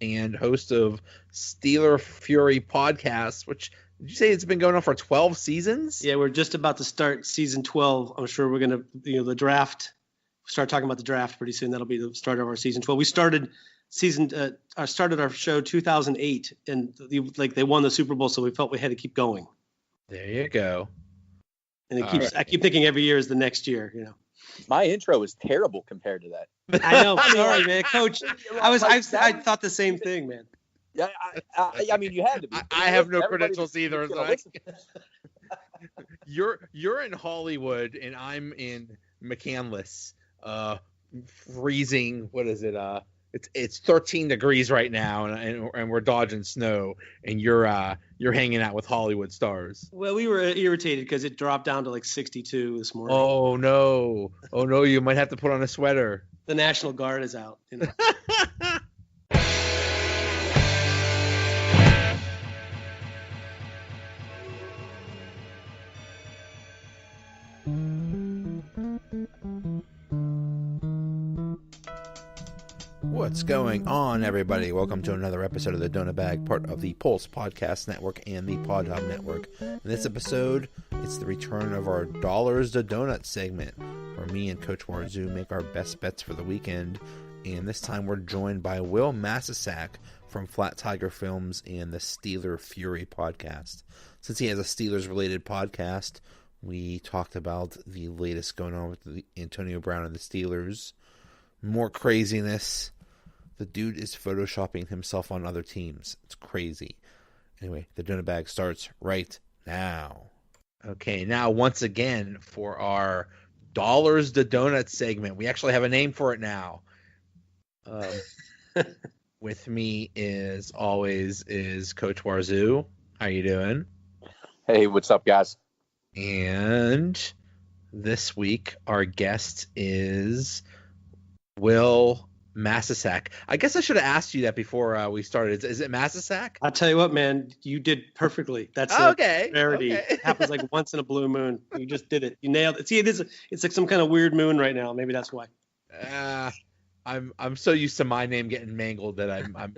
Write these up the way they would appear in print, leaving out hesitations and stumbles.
and host of Steeler Fury podcast, which did you say it's been going on for 12 seasons? Yeah, we're just about to start season 12. I'm sure we're going to, the draft, start talking about the draft pretty soon. That'll be the start of our season 12. We started our show 2008, and they won the Super Bowl, so we felt we had to keep going. There you go. And I keep thinking every year is the next year, My intro is terrible compared to that. I know. Sorry, man. Coach, I thought the same thing, man. Yeah, I mean, you had to be. I have no credentials either. You're in Hollywood, and I'm in McCandless. Freezing. What is it? It's 13 degrees right now, and we're dodging snow, and you're hanging out with Hollywood stars. Well, we were irritated because it dropped down to like 62 this morning. Oh no! You might have to put on a sweater. The National Guard is out. What's going on, everybody? Welcome to another episode of the Donut Bag, part of the Pulse Podcast Network and the Pod Hub Network. In this episode, it's the return of our Dollars to Donuts segment, where me and Coach Warzu make our best bets for the weekend. And this time we're joined by Wil Masisak from Flat Tiger Films and the Steeler Fury podcast. Since he has a Steelers-related podcast, we talked about the latest going on with the Antonio Brown and the Steelers. More craziness. The dude is photoshopping himself on other teams. It's crazy. Anyway, the Donut Bag starts right now. Okay, now once again for our Dollars to Donuts segment. We actually have a name for it now. With me, as always, is Coach Warzu. How you doing? Hey, what's up, guys? And this week, our guest is Wil Masisak. I guess I should have asked you that before we started. Is it Masisak? I'll tell you what, man. You did perfectly. That's okay. Rarity. Okay. It happens like once in a blue moon. You just did it. You nailed it. See, it's like some kind of weird moon right now. Maybe that's why. I'm so used to my name getting mangled that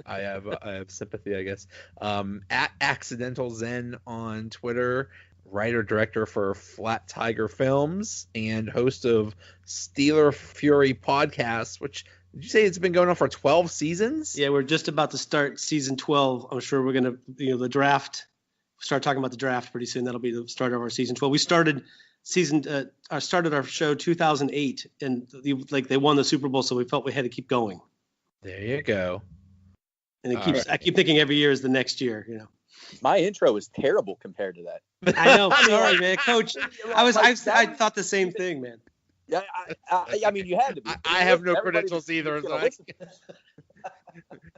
I have sympathy, I guess. At Accidental Zen on Twitter, writer-director for Flat Tiger Films and host of Steeler Fury podcast, which did you say it's been going on for 12 seasons? Yeah, we're just about to start season 12. I'm sure we're going to, the draft, start talking about the draft pretty soon. That'll be the start of our season 12. We started our show 2008, and they won the Super Bowl, so we felt we had to keep going. There you go. And I keep thinking every year is the next year, My intro is terrible compared to that. I know. Sorry, man. Coach, I thought the same thing, man. Yeah, I mean, you had to be. I have no credentials either.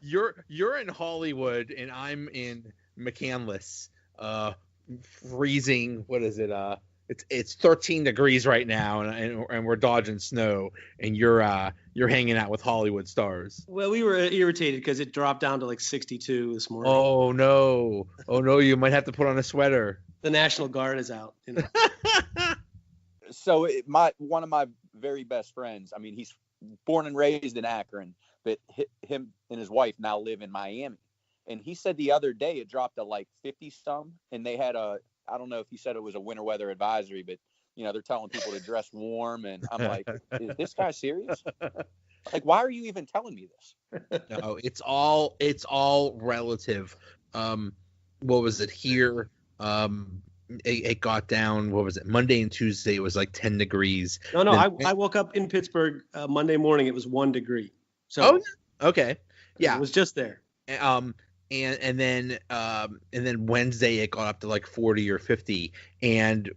You're in Hollywood, and I'm in McCandless. Freezing. What is it? It's 13 degrees right now, and we're dodging snow, and you're hanging out with Hollywood stars. Well, we were irritated because it dropped down to like 62 this morning. Oh no! You might have to put on a sweater. The National Guard is out. So one of my very best friends, I mean, he's born and raised in Akron, but him and his wife now live in Miami. And he said the other day it dropped to like 50 some, and they had I don't know if he said it was a winter weather advisory, but they're telling people to dress warm. And I'm like, is this guy serious? Like, why are you even telling me this? No, it's all relative. What was it here? It got down. What was it? Monday and Tuesday it was like 10 degrees. No, I woke up in Pittsburgh Monday morning. It was 1 degree. So okay, yeah, it was just there. And then Wednesday it got up to like 40 or 50, and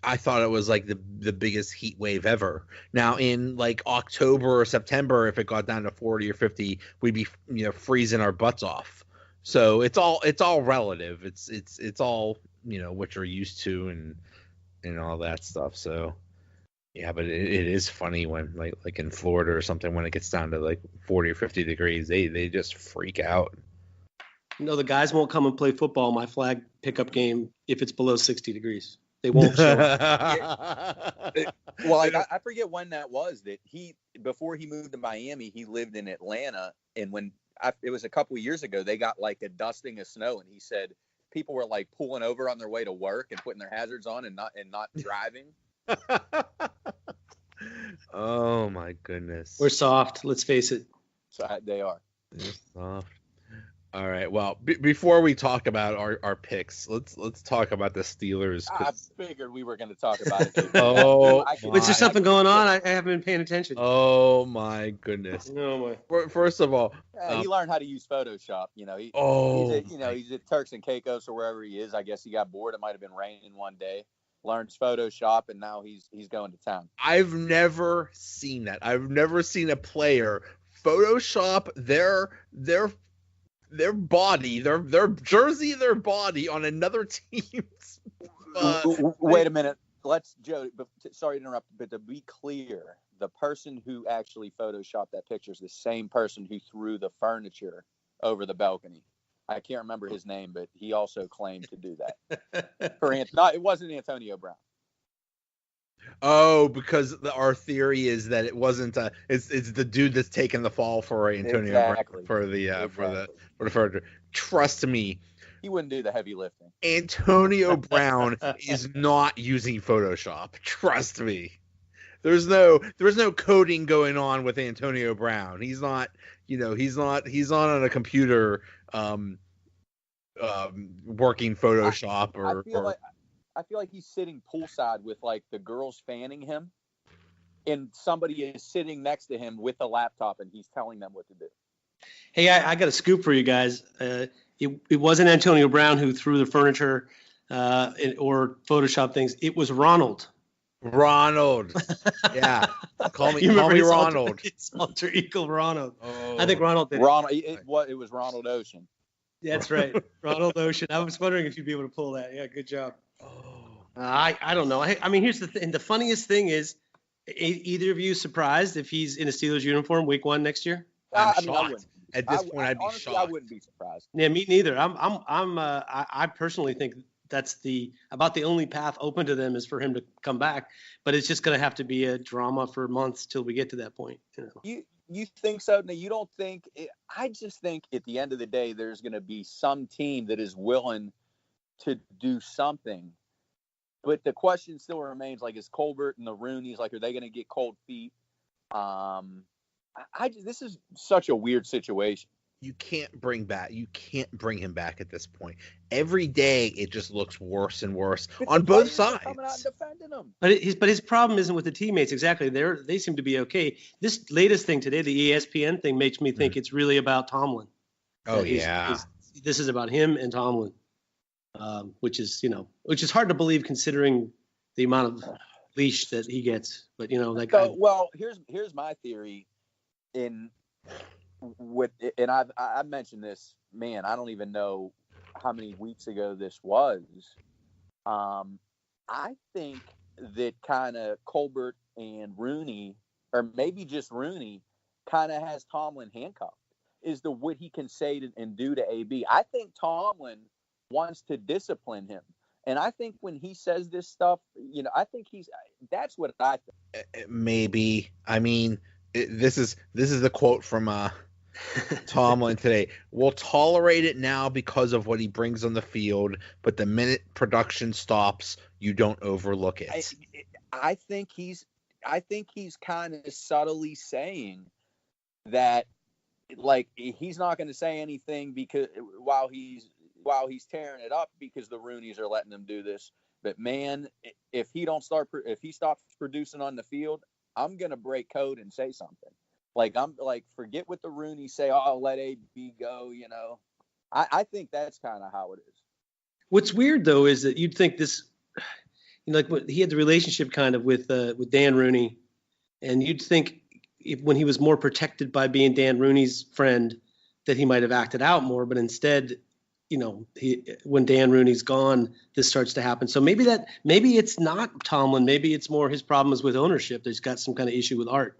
I thought it was like the biggest heat wave ever. Now in like October or September, if it got down to 40 or 50, we'd be freezing our butts off. So it's all relative. It's all what you're used to and all that stuff. So yeah, but it is funny when like in Florida or something, when it gets down to like 40 or 50 degrees, they just freak out. No, the guys won't come and play football my flag pickup game if it's below 60 degrees. They won't show up. Well, I forget when that was that before he moved to Miami, he lived in Atlanta. And when it was a couple of years ago, they got like a dusting of snow, and he said people were like pulling over on their way to work and putting their hazards on and not driving. Oh my goodness. We're soft. Let's face it. So they are. They're soft. All right. Well, before we talk about our picks, let's talk about the Steelers. I figured we were going to talk about it. Oh, is there something going on? I haven't been paying attention. Oh my goodness. Oh my. First of all, he learned how to use Photoshop. He's at Turks and Caicos or wherever he is. I guess he got bored. It might have been raining one day. Learns Photoshop, and now he's going to town. I've never seen that. I've never seen a player Photoshop their body, their jersey, their body on another team's. Wait a minute. Joe. Sorry to interrupt, but to be clear, the person who actually photoshopped that picture is the same person who threw the furniture over the balcony. I can't remember his name, but he also claimed to do that. It wasn't Antonio Brown. Oh, because our theory is that it wasn't. It's the dude that's taking the fall for Antonio Brown for the furniture. Trust me, he wouldn't do the heavy lifting. Antonio Brown is not using Photoshop. Trust me. There's no coding going on with Antonio Brown. He's not. He's not on a computer working Photoshop I feel like he's sitting poolside with like the girls fanning him, and somebody is sitting next to him with a laptop, and he's telling them what to do. Hey, I got a scoop for you guys. It wasn't Antonio Brown who threw the furniture or Photoshop things. It was Ronald. Ronald. Yeah. Call me Ronald. It's alter ego Ronald. Oh. I think Ronald did it was Ronald Ocean. That's right. Ronald Ocean. I was wondering if you'd be able to pull that. Yeah, good job. I don't know. I mean, here's the thing. The funniest thing is, either of you surprised if he's in a Steelers uniform week 1 next year? I'm shocked. At this point, I'd be honestly, shocked. I wouldn't be surprised. Yeah, me neither. I personally think that's about the only path open to them is for him to come back, but it's just going to have to be a drama for months till we get to that point. You think so? No, you don't think? I just think at the end of the day, there's going to be some team that is willing to do something. But the question still remains, like, is Colbert and the Rooneys, like, are they going to get cold feet? This is such a weird situation. You can't bring him back at this point. Every day it just looks worse and worse on both sides. Coming out and defending him. But his problem isn't with the teammates exactly. They seem to be okay. This latest thing today, the ESPN thing, makes me think it's really about Tomlin. Oh yeah, this is about him and Tomlin, which is hard to believe considering the amount of leash that he gets. But well, here's my theory. I've mentioned this, man, I don't even know how many weeks ago this was. I think that kind of Colbert and Rooney, or maybe just Rooney, kind of has Tomlin handcuffed. Is what he can say and do to AB. I think Tomlin wants to discipline him. And I think when he says this stuff, I think that's what I think. Maybe. I mean, this is the quote from Tomlin today. We'll tolerate it now because of what he brings on the field, but the minute production stops, you don't overlook it. I think he's kind of subtly saying that, like, he's not going to say anything because while he's tearing it up because the Rooneys are letting him do this. But man, if he stops producing on the field, I'm going to break code and say something. Forget what the Rooneys say. Oh, let AB go, I think that's kind of how it is. What's weird, though, is that you'd think this, he had the relationship kind of with Dan Rooney, and you'd think when he was more protected by being Dan Rooney's friend that he might have acted out more, but instead, when Dan Rooney's gone, this starts to happen. So maybe it's not Tomlin. Maybe it's more his problems with ownership. There's got some kind of issue with Art.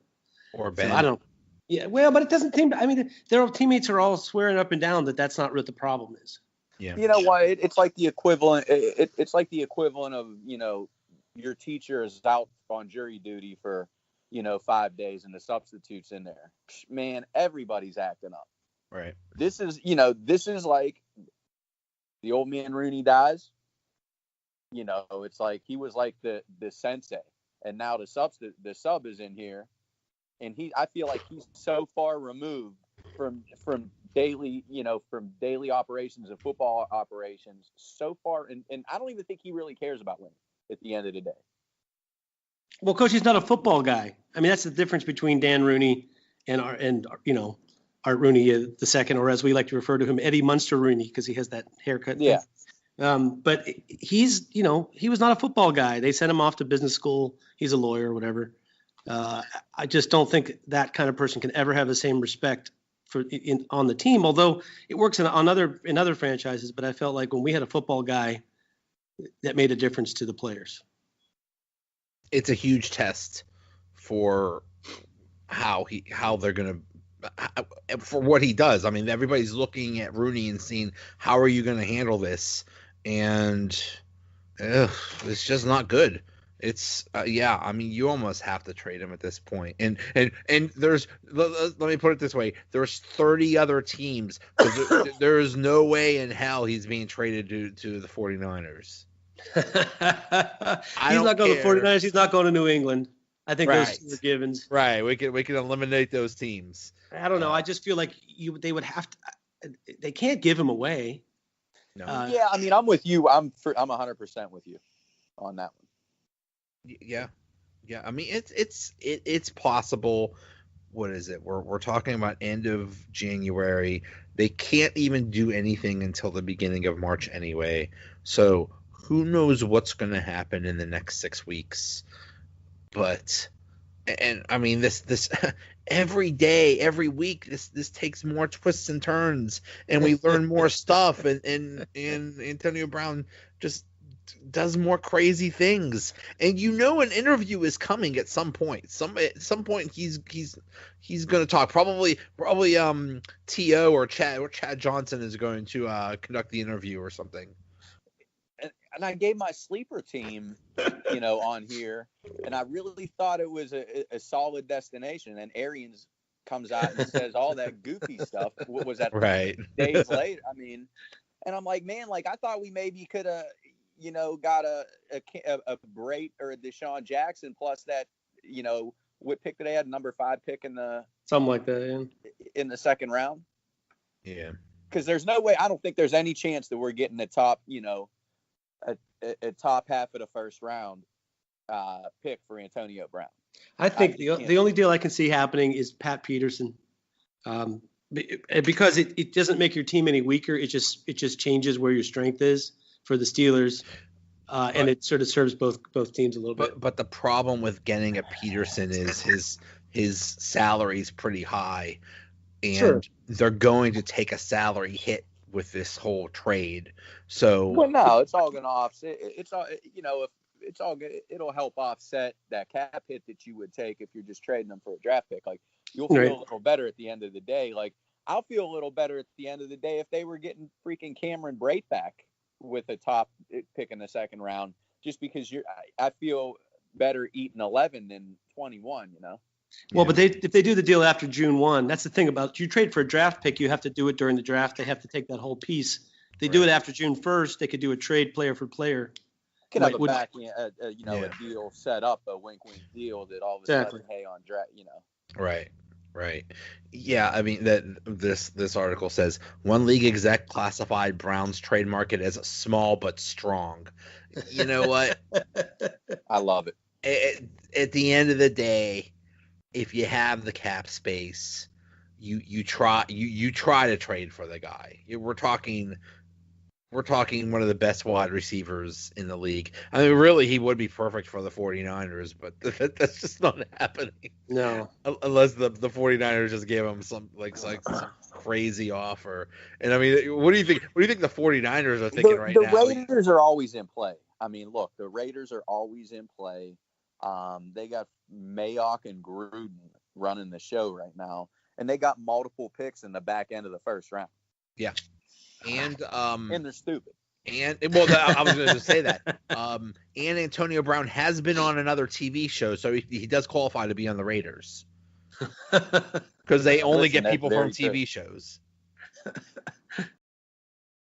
Or Ben. So I don't. Yeah, well, but it doesn't seem. I mean, their teammates are all swearing up and down that that's not what the problem is. Yeah. You know what? It's like the equivalent. It's like the equivalent of your teacher is out on jury duty for 5 days and the substitute's in there. Man, everybody's acting up. Right. This is like the old man Rooney dies. It's like he was like the sensei, and now the sub is in here, and I feel like he's so far removed from daily operations and football operations, so far, and I don't even think he really cares about winning at the end of the day. Well, Coach, he's not a football guy. I mean, that's the difference between Dan Rooney and Art Rooney the second, or as we like to refer to him, Eddie Munster Rooney, because he has that haircut. Yeah. But he was not a football guy. They sent him off to business school. He's a lawyer or whatever. I just don't think that kind of person can ever have the same respect on the team, although it works in other franchises. But I felt like when we had a football guy, that made a difference to the players. It's a huge test for how they're going to, for what he does. I mean, everybody's looking at Rooney and seeing, how are you going to handle this? And it's just not good. It's I mean, you almost have to trade him at this point. And there's, let me put it this way, there's 30 other teams. There is no way in hell he's being traded to the 49ers. He's not going to the 49ers. He's not going to New England. I think those are givens. Right. We can eliminate those teams. I don't know. I just feel like they would have to. They can't give him away. No. I mean, I'm with you. I'm 100% with you on that one. Yeah. I mean, it's possible. What is it? We're talking about end of January. They can't even do anything until the beginning of March anyway. So who knows what's going to happen in the next 6 weeks? But, and I mean, this every day, every week, this takes more twists and turns, and we learn more stuff. And Antonio Brown just does more crazy things, and an interview is coming at some point. At some point, he's going to talk. Probably T.O. or Chad Johnson is going to conduct the interview or something. And I gave my sleeper team, on here, and I really thought it was a solid destination. And Arians comes out and says all that goofy stuff. What was that? Right. Days later. I mean, and I'm like, man, I thought we maybe could have, got a Brait or a Deshaun Jackson plus that, what pick did they had? Number 5 pick in the something like that, in the second round. Yeah. Because there's no way. I don't think there's any chance that we're getting the top, a top half of the first round pick for Antonio Brown. I think the only deal I can see happening is Pat Peterson, because it doesn't make your team any weaker. It just changes where your strength is for the Steelers, and it sort of serves both teams a little bit. But the problem with getting a Peterson is his salary is pretty high, and they're going to take a salary hit with this whole trade. So well, no, it's all going to offset. It's all, if it's all good, it'll help offset that cap hit that you would take if you're just trading them for a draft pick. Like, you'll feel a little better at the end of the day. Like, I'll feel a little better at the end of the day if they were getting freaking Cameron Brate back with a top pick in the second round, just because I feel better eating 11 than 21, Well, but if they do the deal after June 1, that's the thing about you trade for a draft pick, you have to do it during the draft. They have to take that whole piece. If they do it after June 1st, they could do a trade player for player. Could have a deal set up, a wink deal that all of a sudden, hey, on draft, Right. Yeah, I mean this article says one league exec classified Brown's trade market as small but strong. You know what? I love it. At the end of the day, if you have the cap space, you try to trade for the guy. We're talking one of the best wide receivers in the league. I mean, really, he would be perfect for the 49ers, but that's just not happening. No. Unless the 49ers just gave him some crazy offer. And I mean, what do you think the 49ers are thinking right now? The Raiders are always in play. I mean, look, the Raiders are always in play. They got Mayock and Gruden running the show right now, and they got multiple picks in the back end of the first round. Yeah. And they're stupid. And well, I was going to say that. And Antonio Brown has been on another TV show, so he does qualify to be on the Raiders because they only get people from TV shows.